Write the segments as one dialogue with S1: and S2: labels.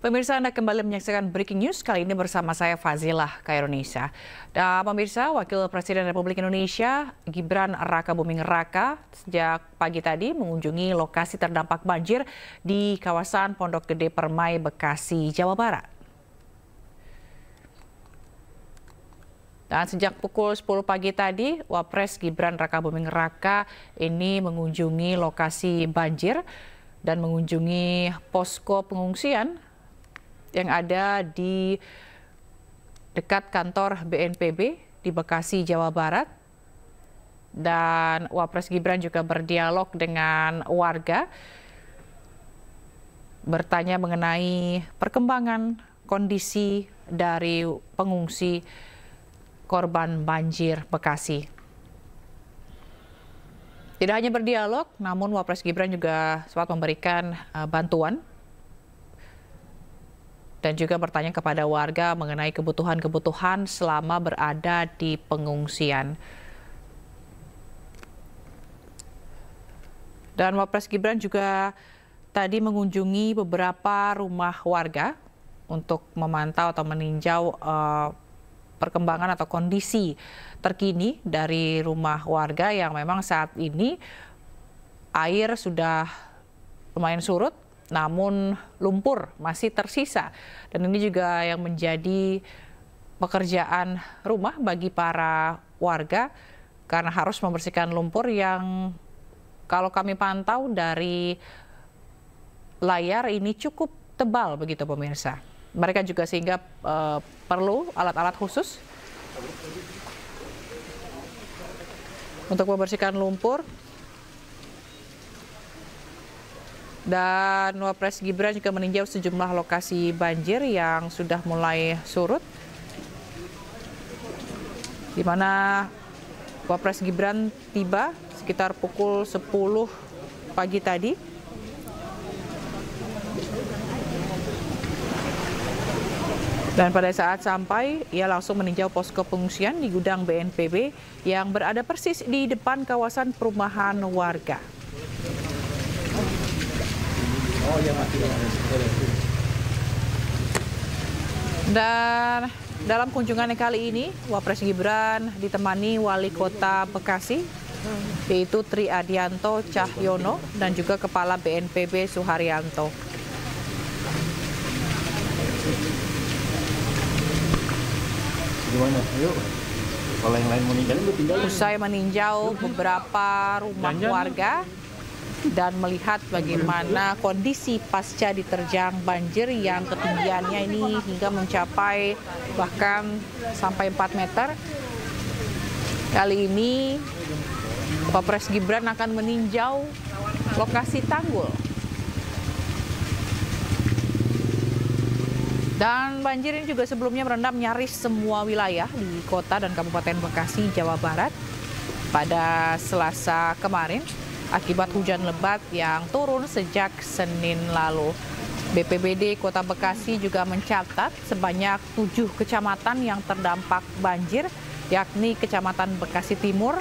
S1: Pemirsa, Anda kembali menyaksikan Breaking News kali ini bersama saya Fazilah Khairunisa. Dan pemirsa, Wakil Presiden Republik Indonesia Gibran Rakabuming Raka sejak pagi tadi mengunjungi lokasi terdampak banjir di kawasan Pondok Gede Permai, Bekasi, Jawa Barat. Dan sejak pukul 10 pagi tadi, Wapres Gibran Rakabuming Raka ini mengunjungi lokasi banjir dan mengunjungi posko pengungsian yang ada di dekat kantor BNPB di Bekasi, Jawa Barat. Dan Wapres Gibran juga berdialog dengan warga, bertanya mengenai perkembangan kondisi dari pengungsi korban banjir Bekasi. Tidak hanya berdialog, namun Wapres Gibran juga sempat memberikan bantuan dan juga bertanya kepada warga mengenai kebutuhan-kebutuhan selama berada di pengungsian. Dan Wapres Gibran juga tadi mengunjungi beberapa rumah warga untuk memantau atau meninjau perkembangan atau kondisi terkini dari rumah warga yang memang saat ini air sudah lumayan surut, namun lumpur masih tersisa. Dan ini juga yang menjadi pekerjaan rumah bagi para warga karena harus membersihkan lumpur yang kalau kami pantau dari layar ini cukup tebal begitu pemirsa. Mereka juga sehingga perlu alat-alat khusus untuk membersihkan lumpur. Dan Wapres Gibran juga meninjau sejumlah lokasi banjir yang sudah mulai surut, di mana Wapres Gibran tiba sekitar pukul 10 pagi tadi. Dan pada saat sampai, ia langsung meninjau posko pengungsian di gudang BNPB yang berada persis di depan kawasan perumahan warga. Dan dalam kunjungannya kali ini, Wapres Gibran ditemani Wali Kota Bekasi, yaitu Tri Adianto Cahyono, dan juga Kepala BNPB Suharyanto.
S2: Gimana? Ayo. Kalau yang lain mau ninggalin, lu tinggalin.
S1: Usai meninjau beberapa rumah warga dan melihat bagaimana kondisi pasca diterjang banjir yang ketinggiannya ini hingga mencapai bahkan sampai 4 meter. Kali ini Wapres Gibran akan meninjau lokasi tanggul. Dan banjir ini juga sebelumnya merendam nyaris semua wilayah di kota dan Kabupaten Bekasi, Jawa Barat pada Selasa kemarin akibat hujan lebat yang turun sejak Senin lalu. BPBD Kota Bekasi juga mencatat sebanyak 7 kecamatan yang terdampak banjir, yakni Kecamatan Bekasi Timur,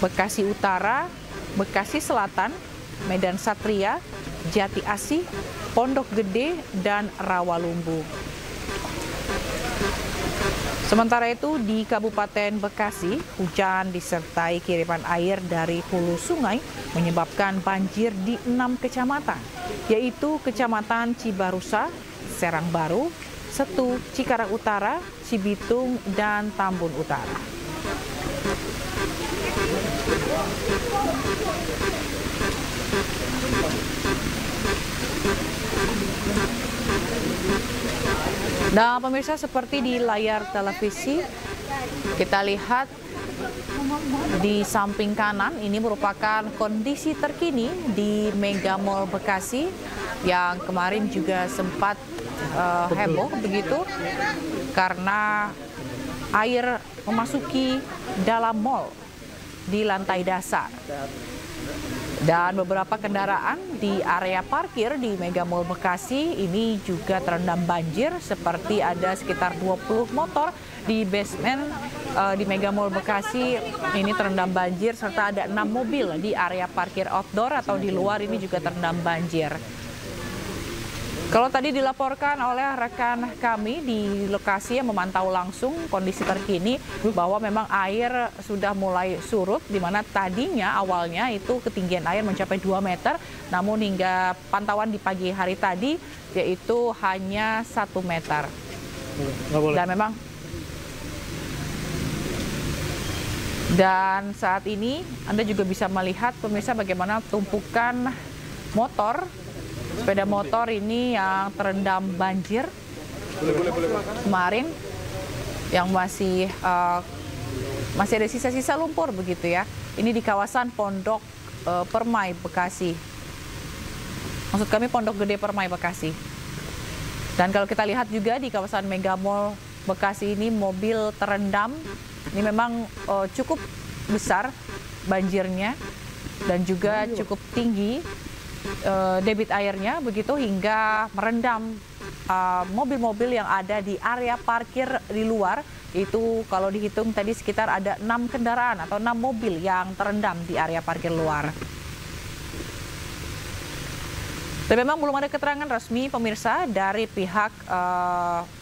S1: Bekasi Utara, Bekasi Selatan, Medan Satria, Jati Asih, Pondok Gede, dan Rawalumbu. Sementara itu di Kabupaten Bekasi, hujan disertai kiriman air dari hulu sungai menyebabkan banjir di 6 kecamatan, yaitu Kecamatan Cibarusa, Serang Baru, Setu, Cikarang Utara, Cibitung, dan Tambun Utara. Nah, pemirsa, seperti di layar televisi, kita lihat di samping kanan ini merupakan kondisi terkini di Mega Mall Bekasi yang kemarin juga sempat heboh begitu karena air memasuki dalam mall di lantai dasar. Dan beberapa kendaraan di area parkir di Mega Mall Bekasi ini juga terendam banjir, seperti ada sekitar 20 motor di basement di Mega Mall Bekasi ini terendam banjir, serta ada 6 mobil di area parkir outdoor atau di luar ini juga terendam banjir. Kalau tadi dilaporkan oleh rekan kami di lokasi yang memantau langsung kondisi terkini bahwa memang air sudah mulai surut, di mana tadinya awalnya itu ketinggian air mencapai 2 meter, namun hingga pantauan di pagi hari tadi yaitu hanya 1 meter. Dan saat ini Anda juga bisa melihat pemirsa bagaimana tumpukan motor, sepeda motor ini yang terendam banjir kemarin, yang masih ada sisa-sisa lumpur begitu ya. Ini di kawasan Pondok Permai, Bekasi. Maksud kami Pondok Gede Permai, Bekasi. Dan kalau kita lihat juga di kawasan Mega Mall Bekasi ini mobil terendam. Ini memang cukup besar banjirnya dan juga cukup tinggi debit airnya begitu hingga merendam mobil-mobil yang ada di area parkir di luar. Itu kalau dihitung tadi sekitar ada 6 kendaraan atau 6 mobil yang terendam di area parkir luar. Dan memang belum ada keterangan resmi pemirsa dari pihak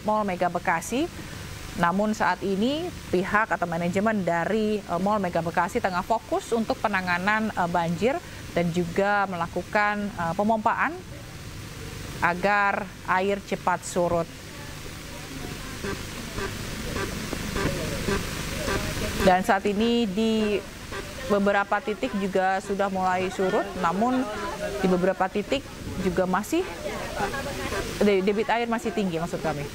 S1: Mall Mega Bekasi. Namun saat ini pihak atau manajemen dari Mall Mega Bekasi tengah fokus untuk penanganan banjir dan juga melakukan pemompaan agar air cepat surut. Dan saat ini di beberapa titik juga sudah mulai surut, namun di beberapa titik juga masih debit air masih tinggi, maksud kami.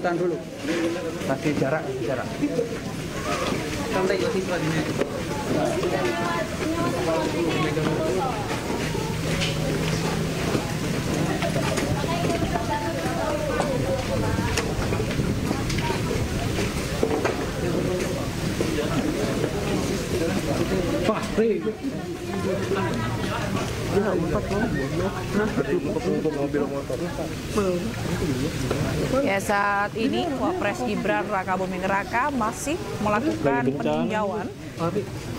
S3: Tahan dulu. Kasih jarak. Sampai ke situ aja.
S1: Ya, saat ini Wapres Gibran Rakabuming Raka masih melakukan peninjauan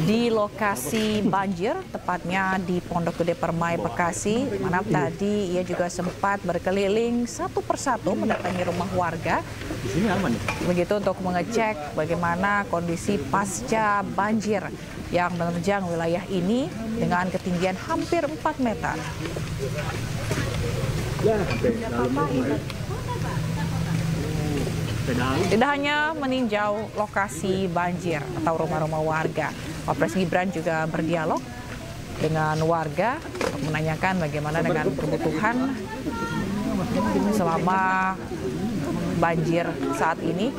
S1: di lokasi banjir, tepatnya di Pondok Gede Permai, Bekasi, mana tadi ia juga sempat berkeliling satu persatu mendatangi rumah warga. Begitu untuk mengecek bagaimana kondisi pasca banjir yang menerjang wilayah ini dengan ketinggian hampir 4 meter. Tidak hanya meninjau lokasi banjir atau rumah-rumah warga, Wapres Gibran juga berdialog dengan warga untuk menanyakan bagaimana dengan kebutuhan selama banjir saat ini.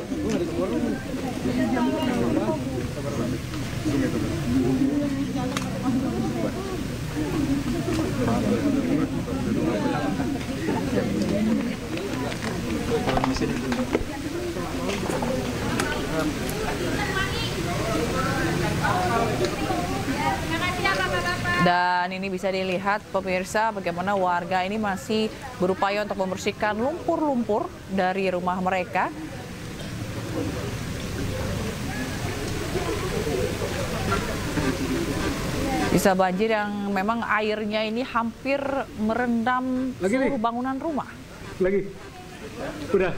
S1: Dan ini bisa dilihat pemirsa bagaimana warga ini masih berupaya untuk membersihkan lumpur-lumpur dari rumah mereka. Bisa banjir yang memang airnya ini hampir merendam seluruh bangunan rumah.
S4: Udah.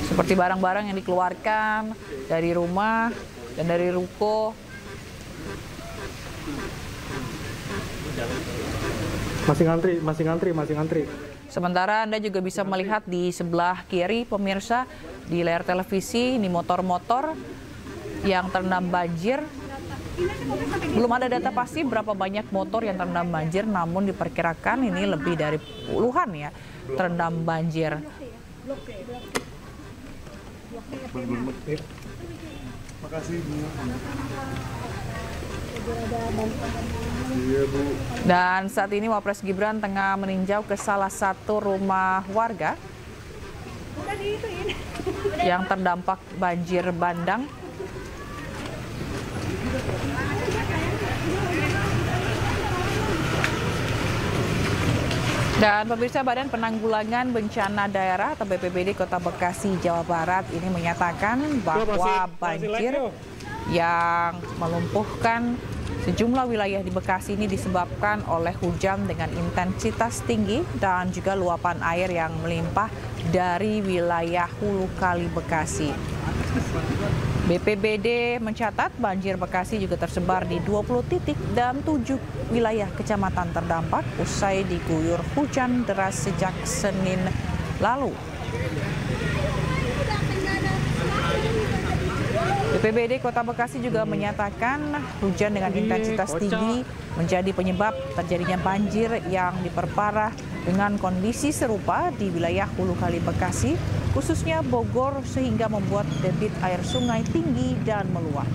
S1: Seperti barang-barang yang dikeluarkan dari rumah dan dari ruko.
S3: Masih ngantri.
S1: Sementara Anda juga bisa melihat di sebelah kiri pemirsa di layar televisi ini motor-motor yang terendam banjir. Belum ada data pasti berapa banyak motor yang terendam banjir, namun diperkirakan ini lebih dari puluhan ya terendam banjir. Dan saat ini Wapres Gibran tengah meninjau ke salah satu rumah warga yang terdampak banjir bandang. Dan pemirsa, Badan Penanggulangan Bencana Daerah atau BPBD Kota Bekasi, Jawa Barat ini menyatakan bahwa banjir yang melumpuhkan sejumlah wilayah di Bekasi ini disebabkan oleh hujan dengan intensitas tinggi dan juga luapan air yang melimpah dari wilayah Hulu Kali Bekasi. BPBD mencatat banjir Bekasi juga tersebar di 20 titik dan 7 wilayah kecamatan terdampak usai diguyur hujan deras sejak Senin lalu. BPBD Kota Bekasi juga menyatakan hujan dengan intensitas tinggi menjadi penyebab terjadinya banjir yang diperparah dengan kondisi serupa di wilayah Hulu Kali Bekasi, khususnya Bogor, sehingga membuat debit air sungai tinggi dan meluap.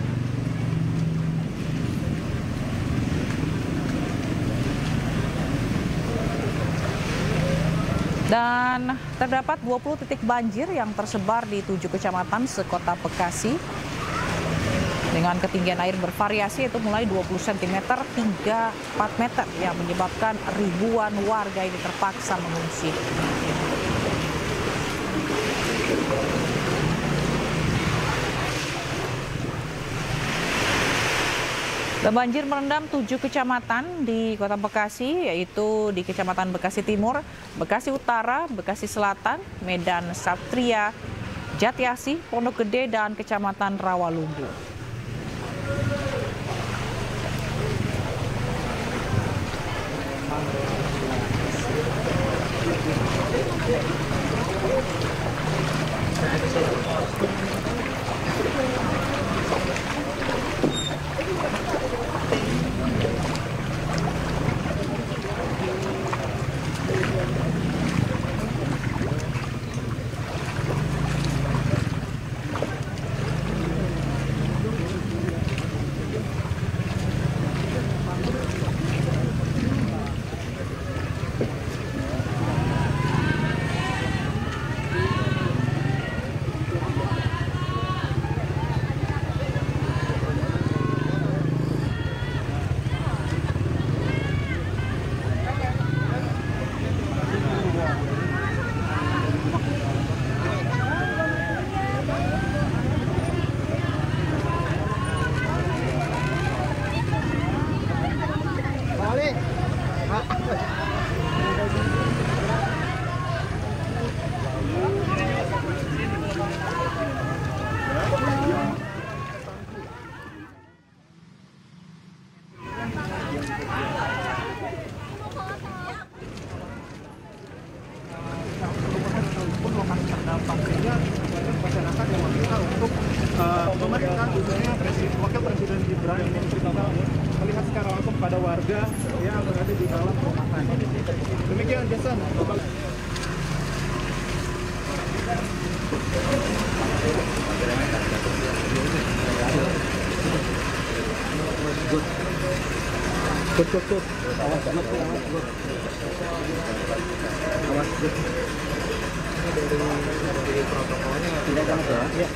S1: Dan terdapat 20 titik banjir yang tersebar di 7 kecamatan sekota Bekasi dengan ketinggian air bervariasi yaitu mulai 20 cm hingga 4 meter yang menyebabkan ribuan warga ini terpaksa mengungsi. Dan banjir merendam 7 kecamatan di Kota Bekasi, yaitu di Kecamatan Bekasi Timur, Bekasi Utara, Bekasi Selatan, Medan Satria, Jatiasih, Pondok Gede, dan Kecamatan Rawalumbu.
S2: Pemerintah khususnya Wakil Presiden Gibran melihat secara langsung pada warga yang berada di dalam perumahan. Demikian Jason.
S3: Good. Awas.
S2: Dari protokolnya tidak ada ya.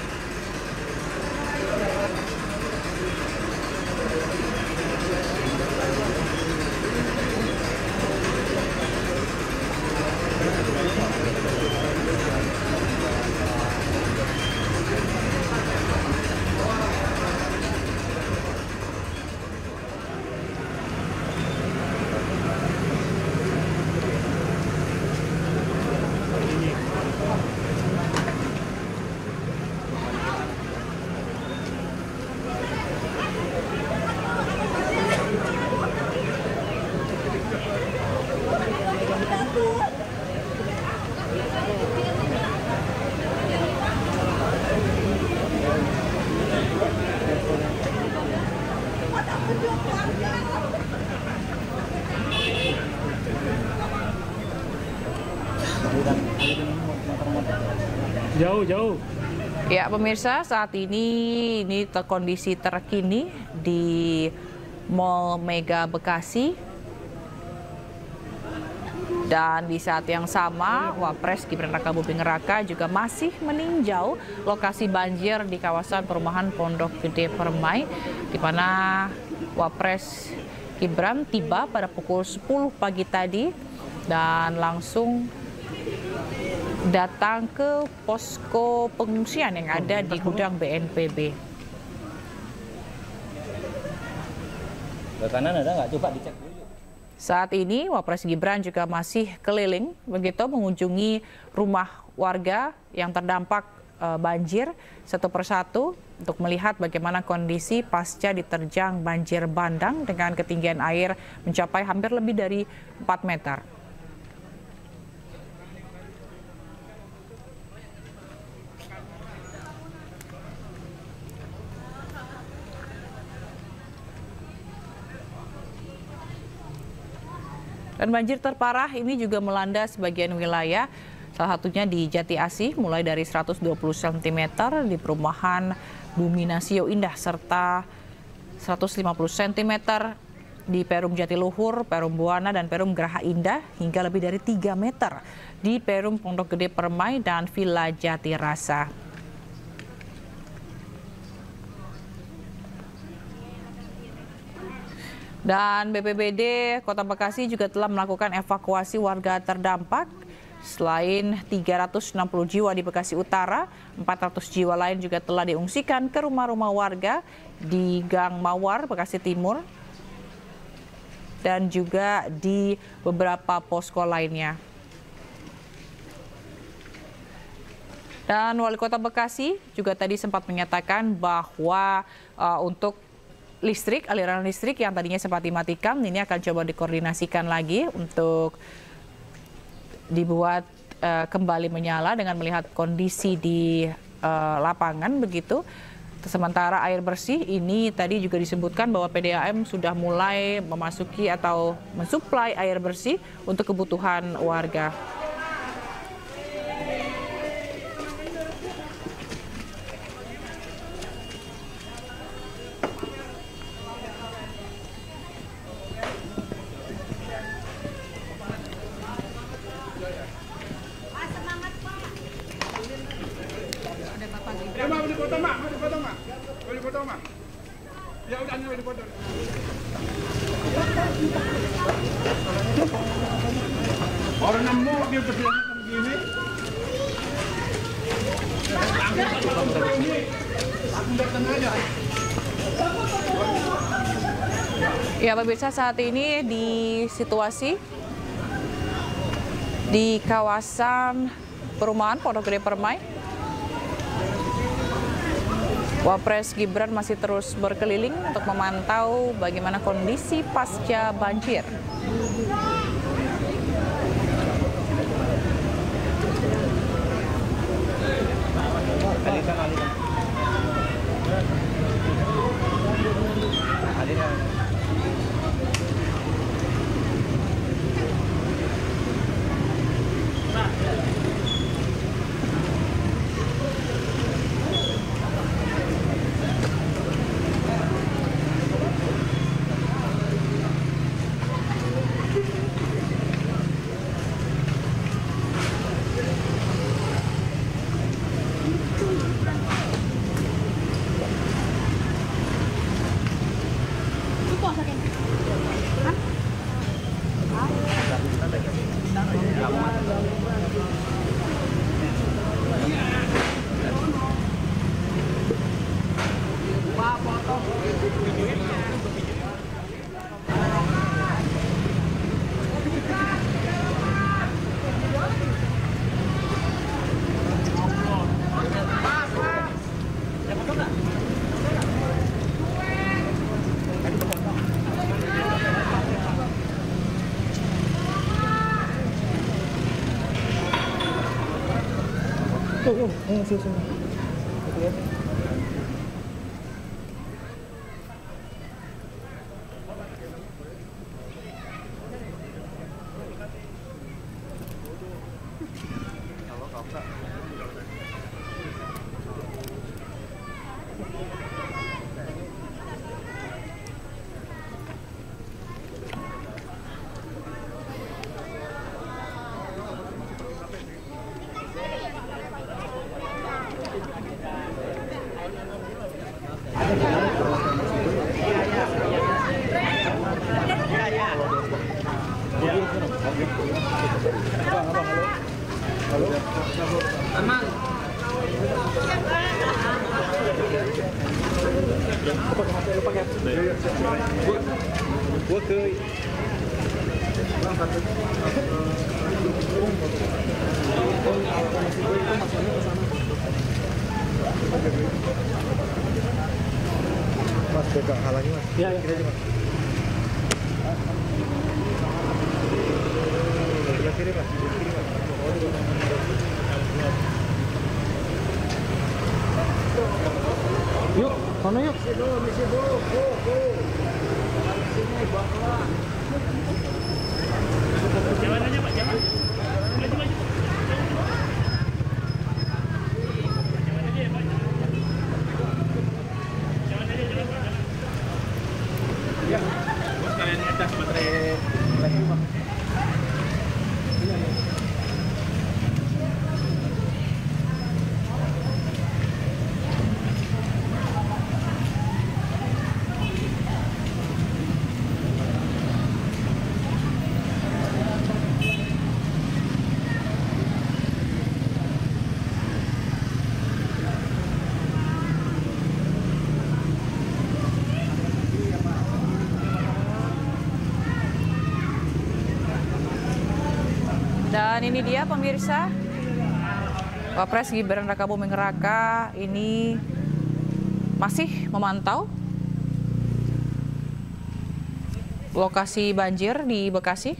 S3: Jauh.
S1: Ya, pemirsa, saat ini kondisi terkini di Mall Mega Bekasi. Dan di saat yang sama, Wapres Gibran Rakabuming Raka juga masih meninjau lokasi banjir di kawasan perumahan Pondok Gede Permai, di mana Wapres Gibran tiba pada pukul 10 pagi tadi dan langsung datang ke posko pengungsian yang ada di gudang BNPB.
S4: Ke kanan ada nggak? Coba dicek dulu.
S1: Saat ini Wapres Gibran juga masih keliling begitu mengunjungi rumah warga yang terdampak banjir satu persatu untuk melihat bagaimana kondisi pasca diterjang banjir bandang dengan ketinggian air mencapai hampir lebih dari 4 meter. Dan banjir terparah ini juga melanda sebagian wilayah, salah satunya di Jati Asih mulai dari 120 cm di perumahan Bumi Nasio Indah serta 150 cm di Perum Jatiluhur, Perum Buana, dan Perum Geraha Indah hingga lebih dari 3 meter di Perum Pondok Gede Permai dan Villa Jati Rasa. Dan BPBD Kota Bekasi juga telah melakukan evakuasi warga terdampak. Selain 360 jiwa di Bekasi Utara, 400 jiwa lain juga telah diungsikan ke rumah-rumah warga di Gang Mawar, Bekasi Timur, dan juga di beberapa posko lainnya. Dan Wali Kota Bekasi juga tadi sempat menyatakan bahwa untuk aliran listrik yang tadinya sempat dimatikan, ini akan coba dikoordinasikan lagi untuk dibuat kembali menyala dengan melihat kondisi di lapangan begitu. Sementara air bersih ini tadi juga disebutkan bahwa PDAM sudah mulai memasuki atau mensuplai air bersih untuk kebutuhan warga.
S2: Boleh dipotong, Mak. Boleh dipotong, Mak. Ya udah, boleh dipotong. Orang nemu dia berjalan begini. Aku datang aja.
S1: Ya, pemirsa, saat ini di situasi di kawasan perumahan Pondok Gede Permai, Wapres Gibran masih terus berkeliling untuk memantau bagaimana kondisi pasca banjir.
S2: Mas, pegang halangi mas.
S3: Iya,
S2: Kiri aja mas. Sebelah kiri mas. Sebelah kiri mas.
S3: Yuk, sana yuk.
S2: Misi dulu, go. Sini, bawah.
S3: Jalan aja Pak, jalan. Maju. Jalan aja ya Pak. Jalan aja, Pak.
S2: Ya. Bos kalian ngedas baterai lagi mas.
S1: Dan ini dia pemirsa, Wapres Gibran Rakabuming Raka ini masih memantau lokasi banjir di Bekasi.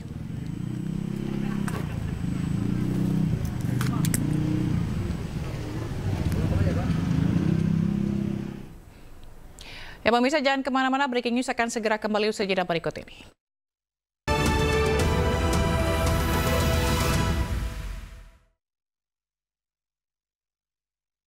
S1: Ya pemirsa, jangan kemana-mana, breaking news akan segera kembali usai jeda berikut ini.